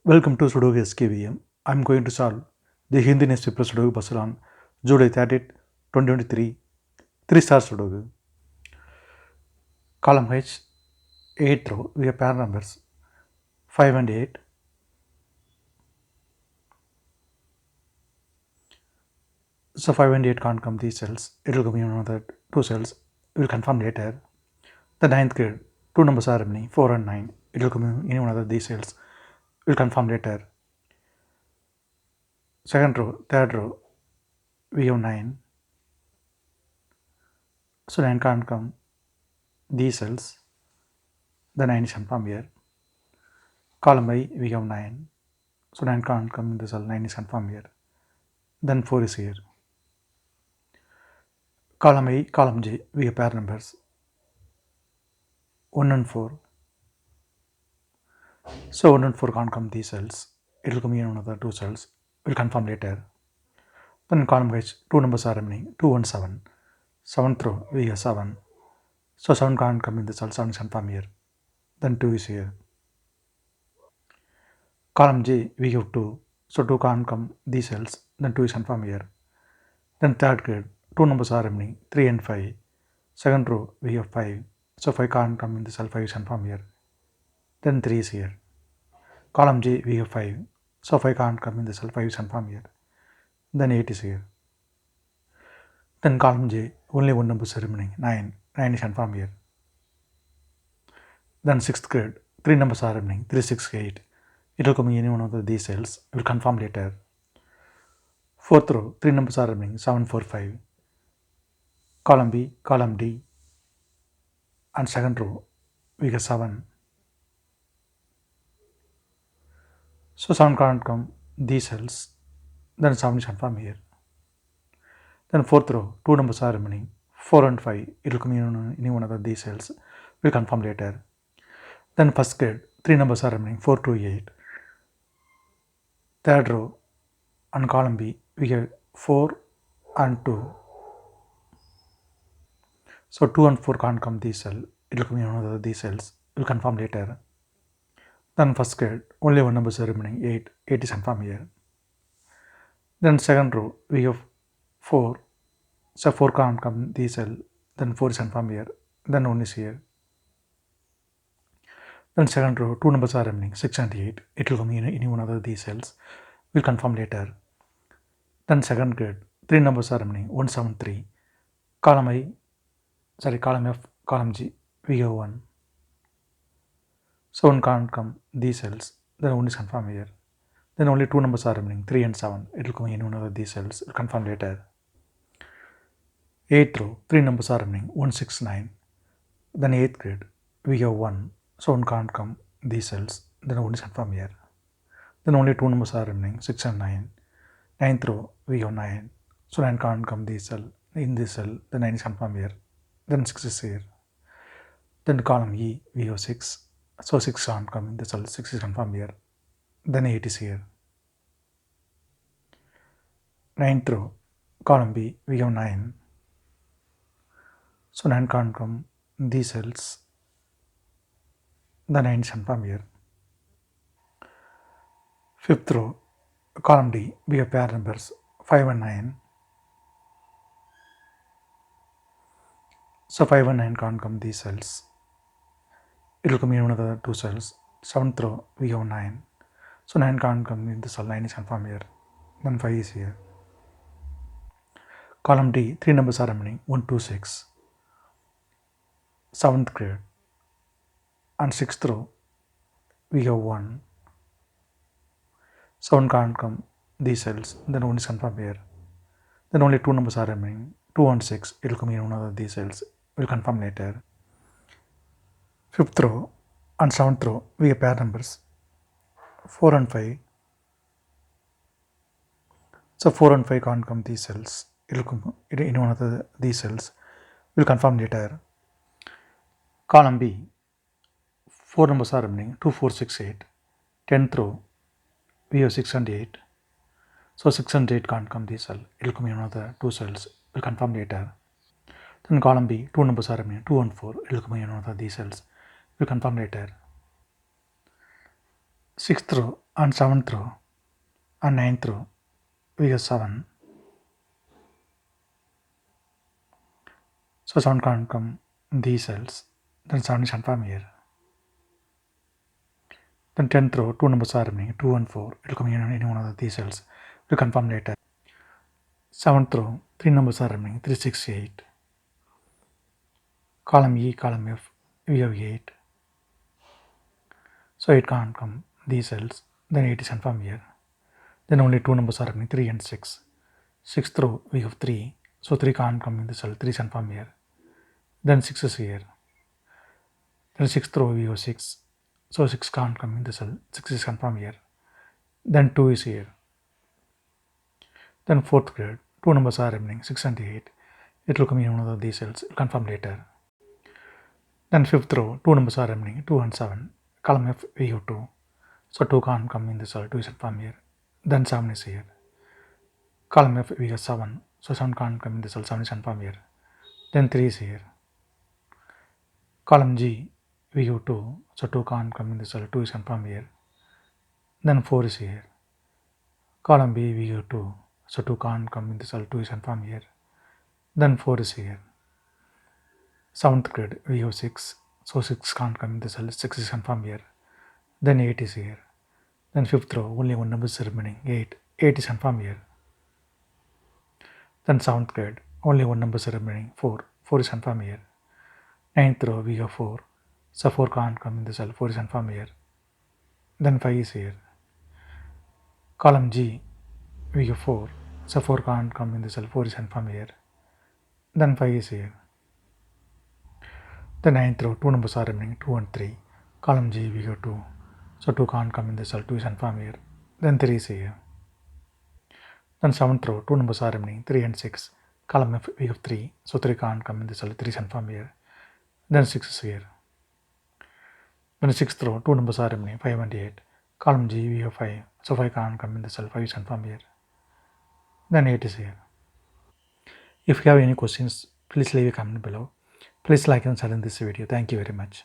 Welcome to Sudoku SkVm. I'm going to solve the Hindi newspaper Sudoku puzzle on July 30th, 2023. 3-star Sudoku. Column H, 8th row, we have pair numbers 5 and 8. So 5 and 8 can't come these cells. It will come in another 2 cells. We will confirm later. The 9th grade, 2 numbers are remaining, 4 and 9. It will come in one of these cells. We will confirm later. Second row, third row, we have 9. So 9 can't come these cells. The 9 is confirmed here. Column I, we have 9. So 9 can't come in the cell, 9 is confirmed here. Then 4 is here. Column I, column J, we have pair numbers 1 and 4. So 1 and 4 can't come these cells. It will come in another 2 cells. We'll confirm later. Then column H, 2 numbers are remaining, 2 and 7. 7th row, we have 7. So 7 can't come in the cell, 7 is confirmed here. Then 2 is here. Column J, we have 2. So 2 can't come these cells, then 2 is confirmed here. Then third grade, 2 numbers are remaining, 3 and 5. Second row, we have 5. So 5 can't come in the cell, 5 is confirmed here. Then 3 is here. Column J, we have 5. So 5 can't come in the cell, 5 is confirmed here. Then 8 is here. Then column J, only one number is remaining, 9. 9 is confirmed here. Then 6th grade, 3 numbers are remaining, 3, 6, 8. It will come in any one of these cells. We will confirm later. 4th row, 3 numbers are remaining, 7, 4, 5. Column B, column D. And second row, we get 7. So 7 can't come these cells. Then 7 is confirmed here. Then 4th row, 2 numbers are remaining, 4 and 5. It will come in any one of these cells. We will confirm later. Then first grade, 3 numbers are remaining, 4, 2, 8. Third row and column B, we have 4 and 2. So 2 and 4 can't come these cells. It will come in one of these cells. We will confirm later. Then first grade, only one number is remaining, 8. 8 is confirmed here. Then second row, we have 4. So 4 can't come these cells. Then 4 is confirmed here. Then 1 is here. Then second row, 2 numbers are remaining, 6 and 8. It will come in any one of these cells. We'll confirm later. Then second grade, 3 numbers are remaining, 1, 7, 3. Column F, column G, we have 1. So 1 can't come these cells. Then 1 is confirmed here. Then only 2 numbers are remaining, 3 and 7. It will come in one of these cells. We'll confirm later. 8th row, 3 numbers are remaining, 1, 6, 9. Then 8th grade, we have 1. So 1 can't come these cells. Then 1 is confirmed here. Then only 2 numbers are remaining, 6 and 9. 9th row, we have 9. So 9 can't come this cell. In this cell, the 9 is confirmed here. Then 6 is here. Then column E, we have 6. So 6 can't come in the cell. 6 is confirmed here. Then 8 is here. 9th row, column B, we have 9. So 9 can't come these cells. The 9 is confirmed here. 5th row, column D, we have pair numbers 5 and 9. So 5 and 9 can't come these cells. It will come in another 2 cells. 7th row, we have 9. So 9 can't come in the cell, 9 is confirmed here. Then 5 is here. Column D, 3 numbers are remaining, 1, 2, 6. 7th grade. And 6th row, we have 1. So 1 can't come these cells, then 1 is confirmed here. Then only 2 numbers are remaining, 2 and 6. It will come in one of these cells. We will confirm later. 5th row and 7th row, we have pair numbers 4 and 5. So 4 and 5 can't come these cells. It will come in one of these cells. We will confirm later. Column B, 4 numbers are remaining, 2, 4, 6, 8. 10th row, we have 6 and 8. So 6 and 8 can't come this cell. It will come in another 2 cells. We'll confirm later. Then column B, 2 numbers are remaining, 2 and 4. It will come in another these cells. We'll confirm later. 6th row On 7th row, on 9th row, we have 7. So 7 can't come in these cells. Then 7 is confirmed here. Then 10th row, 2 numbers are remaining, 2 and 4. It will come in any one of these cells. We'll confirm later. 7th row, 3 numbers are remaining, 3, 6, 8. Column E, column F, we have 8. So 8 can't come these cells. Then 8 is confirmed here. Then only 2 numbers are remaining, 3 and 6. 6th row, we have 3. So 3 can't come in the cell, 3 is confirmed here. Then 6 is here. Then 6th row, we have 6. So 6 can't come in the cell, 6 is confirmed here. Then 2 is here. Then 4th grade, 2 numbers are remaining, 6 and 8. It will come in one of these cells, confirm later. Then 5th row, 2 numbers are remaining, 2 and 7. Column F, we have 2. So 2 can't come in the cell, 2 is confirmed here. Then 7 is here. Column F, we have 7. So 7 can't come in the cell, 7 is confirmed here. Then 3 is here. Column G, we have 2. So 2 can't come in the cell, 2 is confirmed here. Then 4 is here. Column B, we have 2. So 2 can't come in the cell, 2 is confirmed here. Then 4 is here. 7th grade, we have 6. So 6 can't come in the cell, 6 is confirmed here. Then 8 is here. Then 5th row, only one number is remaining, 8. 8 is confirmed here. Then 7th grade, only one number is remaining, 4. 4 is confirmed here. 9th row, we have 4. So 4 can't come in the cell, 4 is confirmed here. Then 5 is here. Column G, we have 4. So 4 can't come in the cell, 4 is confirmed here. Then 5 is here. The 9th row, 2 numbers are remaining, 2 and 3. Column G, we have 2. So 2 can't come in the cell, 2 is confirmed here. Then 3 is here. Then 7th row, 2 numbers are remaining, 3 and 6. Column F, we have 3. So 3 can't come in the cell, 3 is confirmed here. Then 6 is here. Then 6th row, 2 numbers are remaining, 5 and 8. Column G, we have 5. So 5 can't come in the cell, 5 is confirmed here. Then 8 is here. If you have any questions, please leave a comment below. Please like and share in this video. Thank you very much.